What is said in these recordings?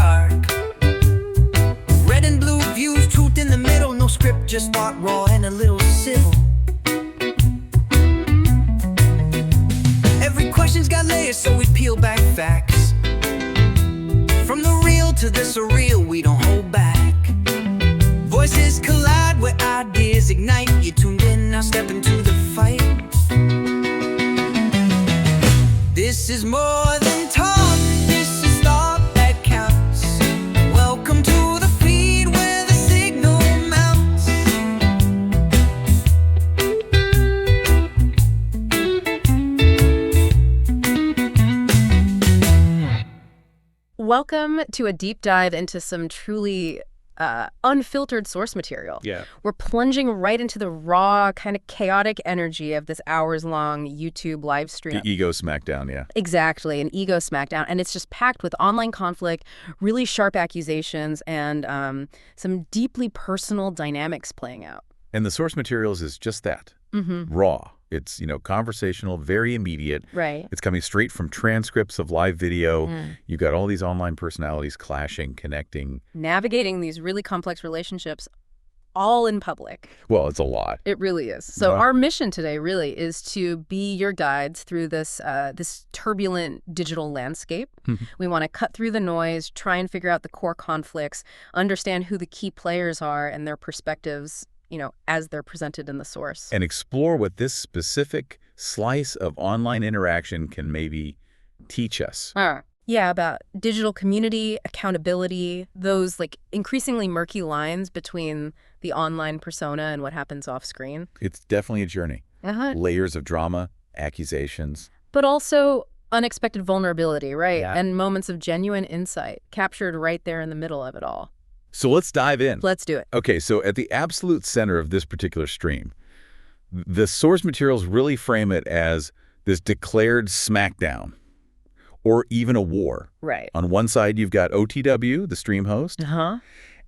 dark. Red and blue views, truth in the middle. No script, just thought raw and a little civil. Every question's got layers, so we peel back facts. From the real to the surreal, we don't hold back. Voices collide where ideas ignite. You tuned in, now step into the fight. This is more than talk, this is thought that counts. Welcome to the feed where the signal mounts. Welcome to a deep dive into some truly unfiltered source material. Yeah. We're plunging right into the raw, kind of chaotic energy of this hours-long YouTube live stream. The ego smackdown, yeah. Exactly, an ego smackdown. And it's just packed with online conflict, really sharp accusations, and some deeply personal dynamics playing out. And the source materials is just that. Raw. It's, conversational, very immediate. Right. It's coming straight from transcripts of live video. You've got all these online personalities clashing, connecting. Navigating these really complex relationships all in public. Well, it's a lot. It really is. So our mission today really is to be your guides through this turbulent digital landscape. We want to cut through the noise, try and figure out the core conflicts, understand who the key players are and their perspectives, as they're presented in the source. And explore what this specific slice of online interaction can maybe teach us. Yeah, about digital community, accountability, those increasingly murky lines between the online persona and what happens off screen. It's definitely a journey. Layers of drama, accusations. But also unexpected vulnerability, right? Yeah. And moments of genuine insight captured right there in the middle of it all. So let's dive in. Let's do it. Okay, so at the absolute center of this particular stream, the source materials really frame it as this declared smackdown or even a war. Right. On one side, you've got OTW, the stream host,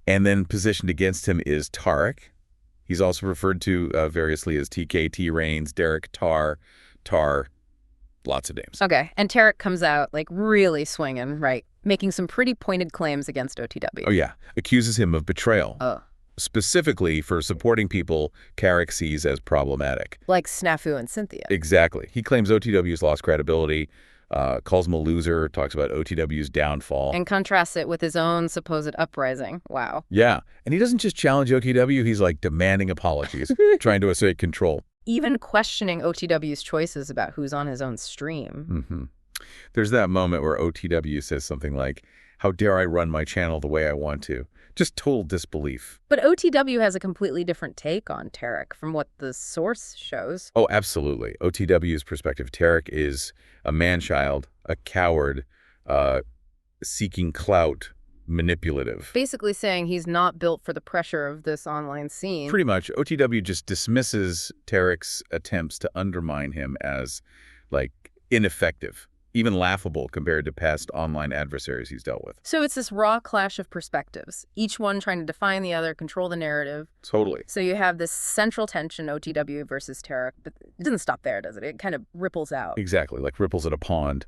and then positioned against him is Tarek. He's also referred to variously as TK, T-Rains, Derek, Tar, lots of names. Okay, and Tarek comes out really swinging, right? Making some pretty pointed claims against OTW. Oh, yeah. Accuses him of betrayal. Specifically for supporting people Carrick sees as problematic. Like Snafu and Cynthia. Exactly. He claims OTW's lost credibility, calls him a loser, talks about OTW's downfall. And contrasts it with his own supposed uprising. Wow. Yeah. And he doesn't just challenge OTW, he's demanding apologies, trying to assert control. Even questioning OTW's choices about who's on his own stream. There's that moment where OTW says something like, "How dare I run my channel the way I want to?" Just total disbelief. But OTW has a completely different take on Tarek from what the source shows. Oh, absolutely. OTW's perspective, Tarek is a man-child, a coward, seeking clout, manipulative. Basically saying he's not built for the pressure of this online scene. Pretty much. OTW just dismisses Tarek's attempts to undermine him as, ineffective. Even laughable compared to past online adversaries he's dealt with. So it's this raw clash of perspectives, each one trying to define the other, control the narrative. Totally. So you have this central tension, OTW versus Tarek, but it doesn't stop there, does it? It kind of ripples out. Exactly, like ripples at a pond.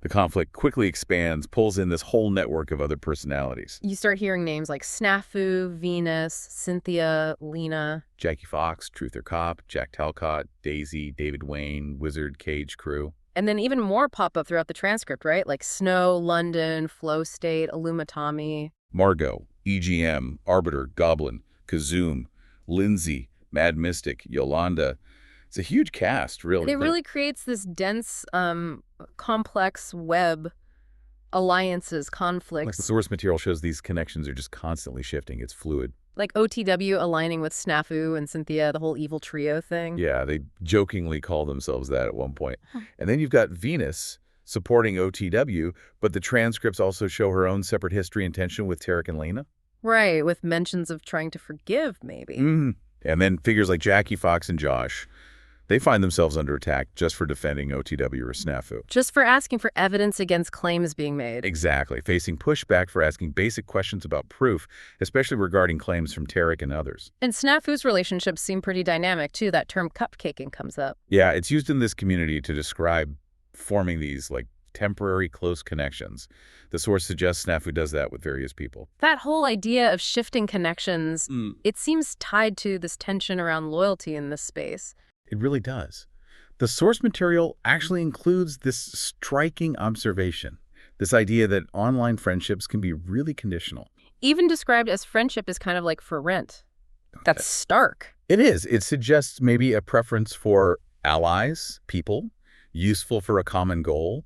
The conflict quickly expands, pulls in this whole network of other personalities. You start hearing names like Snafu, Venus, Cynthia, Lena. Jackie Fox, Truth or Cop, Jack Talcott, Daisy, David Wayne, Wizard, Cage Crew. And then even more pop up throughout the transcript, right? Like Snow, London, Flow State, Illumatomi. Margot, EGM, Arbiter, Goblin, Kazoom, Lindsay, Mad Mystic, Yolanda. It's a huge cast, really. It really creates this dense, complex web, alliances, conflicts. Like the source material shows these connections are just constantly shifting. It's fluid. Like OTW aligning with Snafu and Cynthia, the whole evil trio thing. Yeah, they jokingly call themselves that at one point. And then you've got Venus supporting OTW, but the transcripts also show her own separate history and tension with Tarek and Lena. Right, with mentions of trying to forgive, maybe. And then figures like Jackie Fox and Josh, they find themselves under attack just for defending OTW or Snafu. Just for asking for evidence against claims being made. Exactly, facing pushback for asking basic questions about proof, especially regarding claims from Tarek and others. And Snafu's relationships seem pretty dynamic, too. That term cupcaking comes up. Yeah, it's used in this community to describe forming these, temporary close connections. The source suggests Snafu does that with various people. That whole idea of shifting connections, it seems tied to this tension around loyalty in this space. It really does. The source material actually includes this striking observation, this idea that online friendships can be really conditional. Even described as friendship is kind of like for rent. That's stark. It is. It suggests maybe a preference for allies, people, useful for a common goal,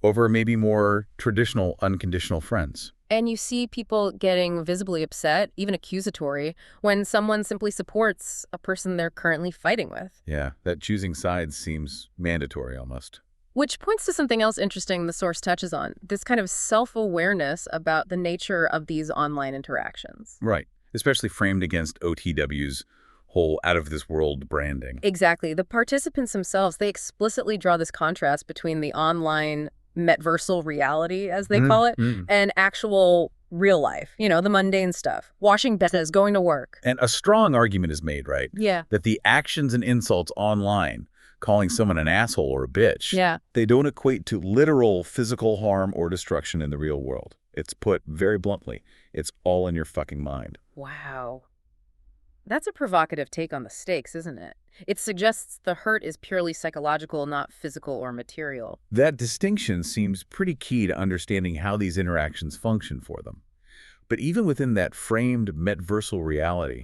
over maybe more traditional, unconditional friends. And you see people getting visibly upset, even accusatory, when someone simply supports a person they're currently fighting with. Yeah, that choosing sides seems mandatory almost. Which points to something else interesting the source touches on, this kind of self-awareness about the nature of these online interactions. Right, especially framed against OTW's whole out-of-this-world branding. Exactly. The participants themselves, they explicitly draw this contrast between the online metversal reality, as they call it, and actual real life, the mundane stuff. Washing dishes, going to work. And a strong argument is made, right? Yeah. That the actions and insults online, calling someone an asshole or a bitch, they don't equate to literal physical harm or destruction in the real world. It's put very bluntly, it's all in your fucking mind. Wow. That's a provocative take on the stakes, isn't it? It suggests the hurt is purely psychological, not physical or material. That distinction seems pretty key to understanding how these interactions function for them. But even within that framed metversal reality,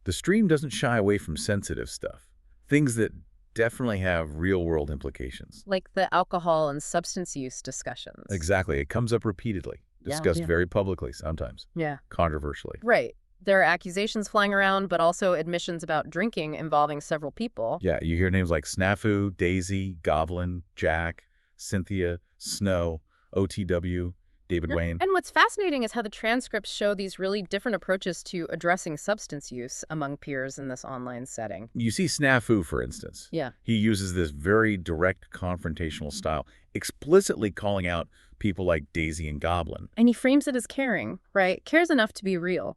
the stream doesn't shy away from sensitive stuff. Things that definitely have real-world implications. Like the alcohol and substance use discussions. Exactly. It comes up repeatedly, discussed very publicly sometimes, controversially. Right. There are accusations flying around, but also admissions about drinking involving several people. Yeah, you hear names like Snafu, Daisy, Goblin, Jack, Cynthia, Snow, OTW, David Wayne. And what's fascinating is how the transcripts show these really different approaches to addressing substance use among peers in this online setting. You see Snafu, for instance. Yeah. He uses this very direct confrontational style, explicitly calling out people like Daisy and Goblin. And he frames it as caring, right? Cares enough to be real.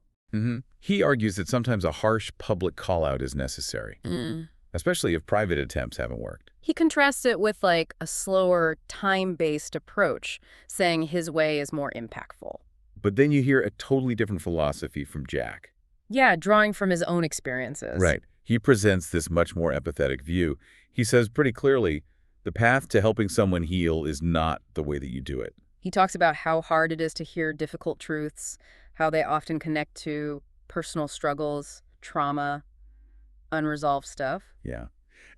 He argues that sometimes a harsh public call-out is necessary, especially if private attempts haven't worked. He contrasts it with like a slower, time-based approach, saying his way is more impactful. But then you hear a totally different philosophy from Jack. Yeah, drawing from his own experiences. Right. He presents this much more empathetic view. He says pretty clearly, the path to helping someone heal is not the way that you do it. He talks about how hard it is to hear difficult truths, how they often connect to personal struggles, trauma, unresolved stuff. Yeah.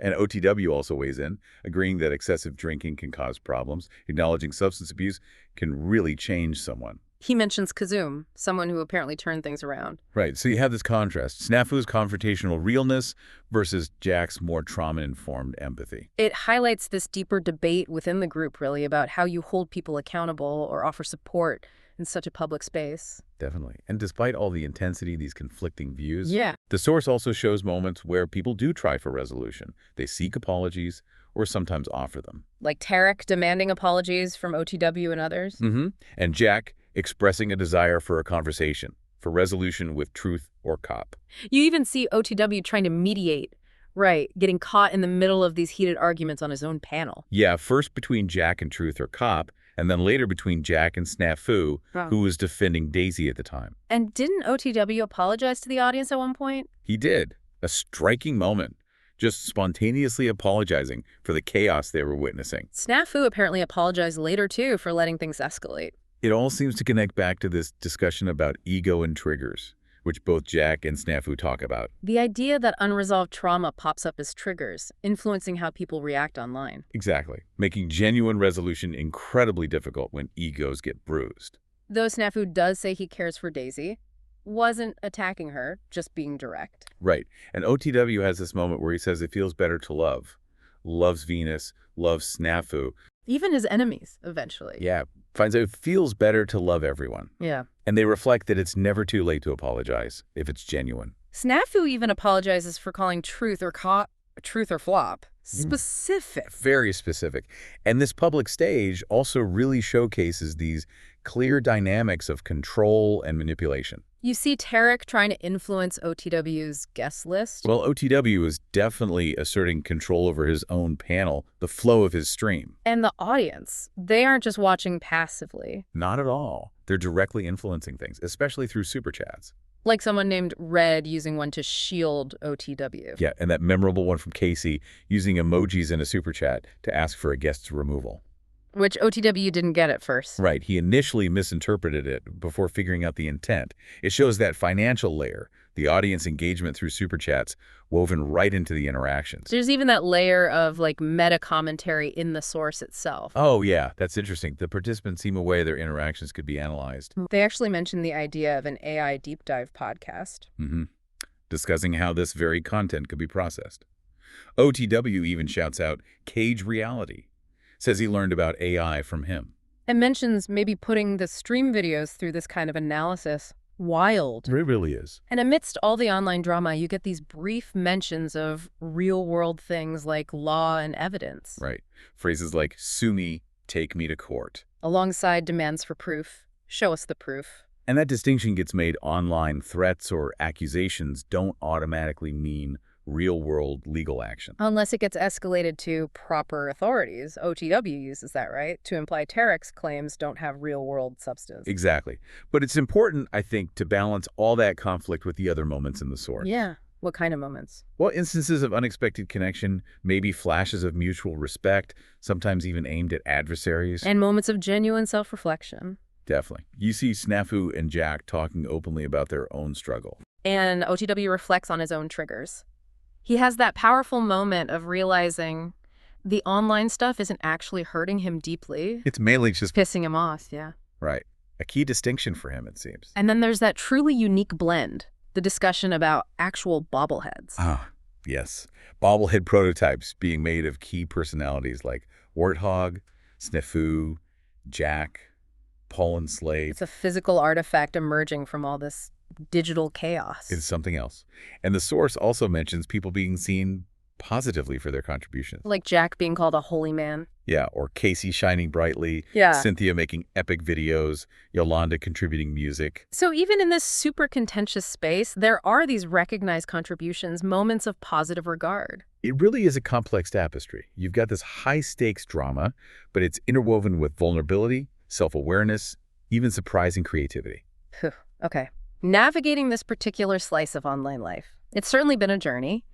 And OTW also weighs in, agreeing that excessive drinking can cause problems, acknowledging substance abuse can really change someone. He mentions Kazum, someone who apparently turned things around. Right, so you have this contrast, Snafu's confrontational realness versus Jack's more trauma-informed empathy. It highlights this deeper debate within the group, really, about how you hold people accountable or offer support in such a public space. Definitely. And despite all the intensity, these conflicting views, Yeah. the source also shows moments where people do try for resolution. They seek apologies or sometimes offer them. Like Tarek demanding apologies from OTW and others. And Jack expressing a desire for a conversation, for resolution with truth or cop. You even see OTW trying to mediate, right, getting caught in the middle of these heated arguments on his own panel. Yeah, first between Jack and truth or cop, and then later between Jack and Snafu, who was defending Daisy at the time. And didn't OTW apologize to the audience at one point? He did. A striking moment. Just spontaneously apologizing for the chaos they were witnessing. Snafu apparently apologized later, too, for letting things escalate. It all seems to connect back to this discussion about ego and triggers, which both Jack and Snafu talk about. The idea that unresolved trauma pops up as triggers, influencing how people react online. Exactly. Making genuine resolution incredibly difficult when egos get bruised. Though Snafu does say he cares for Daisy, wasn't attacking her, just being direct. Right. And OTW has this moment where he says it feels better to love. Loves Venus, loves Snafu. Even his enemies, eventually. Yeah. Finds out it feels better to love everyone. Yeah. And they reflect that it's never too late to apologize if it's genuine. Snafu even apologizes for calling truth or flop specific. Very specific. And this public stage also really showcases these clear dynamics of control and manipulation. You see Tarek trying to influence OTW's guest list. Well, OTW is definitely asserting control over his own panel, the flow of his stream. And the audience, they aren't just watching passively. Not at all. They're directly influencing things, especially through super chats. Like someone named Red using one to shield OTW. Yeah, and that memorable one from Casey using emojis in a super chat to ask for a guest's removal. Which OTW didn't get at first. Right. He initially misinterpreted it before figuring out the intent. It shows that financial layer, the audience engagement through super chats, woven right into the interactions. There's even that layer of like meta commentary in the source itself. Oh, yeah. That's interesting. The participants seem a way their interactions could be analyzed. They actually mentioned the idea of an AI deep dive podcast. Discussing how this very content could be processed. OTW even shouts out Cage Reality. Says he learned about AI from him. It mentions maybe putting the stream videos through this kind of analysis. Wild. It really is. And amidst all the online drama, you get these brief mentions of real-world things like law and evidence. Right. Phrases like, sue me, take me to court. Alongside demands for proof. Show us the proof. And that distinction gets made. Online threats or accusations don't automatically mean real-world legal action. Unless it gets escalated to proper authorities. OTW uses that, right? To imply Tarek's claims don't have real-world substance. Exactly. But it's important, I think, to balance all that conflict with the other moments in the source. Yeah. What kind of moments? Well, instances of unexpected connection, maybe flashes of mutual respect, sometimes even aimed at adversaries. And moments of genuine self-reflection. Definitely. You see Snafu and Jack talking openly about their own struggle. And OTW reflects on his own triggers. He has that powerful moment of realizing the online stuff isn't actually hurting him deeply. It's mainly just pissing him off, yeah. Right. A key distinction for him, it seems. And then there's that truly unique blend, the discussion about actual bobbleheads. Ah, yes. Bobblehead prototypes being made of key personalities like Warthog, Snafu, Jack, Paul and Slade. It's a physical artifact emerging from all this digital chaos. It's something else. And the source also mentions people being seen positively for their contributions. Like Jack being called a holy man. Yeah, or Casey shining brightly, Yeah. Cynthia making epic videos, Yolanda contributing music. So even in this super contentious space, there are these recognized contributions, moments of positive regard. It really is a complex tapestry. You've got this high-stakes drama, but it's interwoven with vulnerability, self-awareness, even surprising creativity. Okay. Navigating this particular slice of online life. It's certainly been a journey.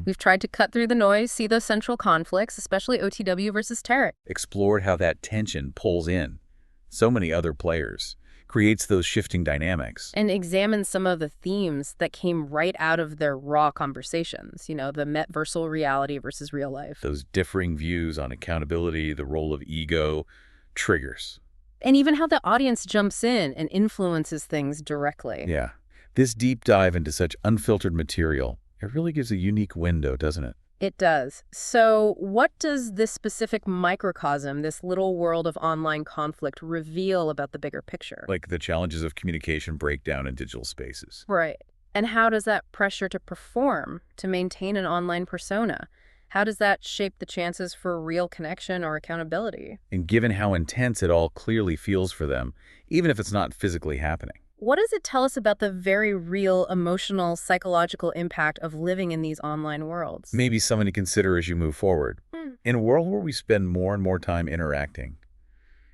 We've tried to cut through the noise, see those central conflicts, especially OTW versus Tarek. Explored how that tension pulls in so many other players, creates those shifting dynamics. And examine some of the themes that came right out of their raw conversations, you know, the metversal reality versus real life. Those differing views on accountability, the role of ego, triggers. And even how the audience jumps in and influences things directly. Yeah. This deep dive into such unfiltered material, it really gives a unique window, doesn't it? It does. So what does this specific microcosm, this little world of online conflict, reveal about the bigger picture? Like the challenges of communication breakdown in digital spaces. Right. And how does that pressure to perform, to maintain an online persona, how does that shape the chances for real connection or accountability? And given how intense it all clearly feels for them, even if it's not physically happening. What does it tell us about the very real emotional, psychological impact of living in these online worlds? Maybe something to consider as you move forward. In a world where we spend more and more time interacting,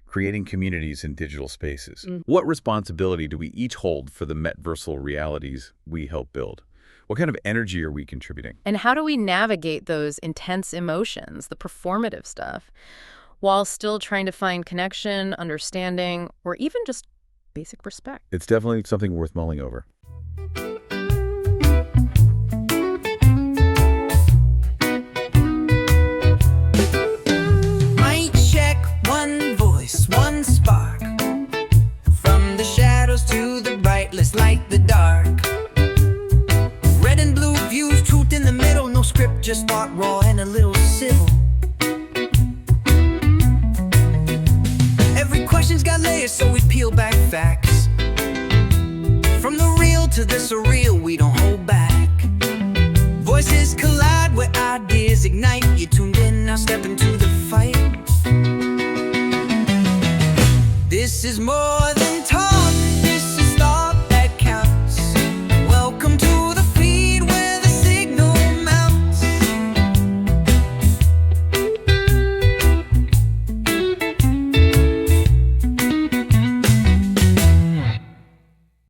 creating communities in digital spaces, what responsibility do we each hold for the metversal realities we help build? What kind of energy are we contributing? And how do we navigate those intense emotions, the performative stuff, while still trying to find connection, understanding, or even just basic respect? It's definitely something worth mulling over. Mic check, one voice, one spark. From the shadows to the bright, let's light the dark. Red and blue views, truth in the middle, no script, just thought raw and a little civil. Every question's got layers, so we peel back facts. From the real to the surreal, we don't hold back. Voices collide where ideas ignite. You tuned in, now step into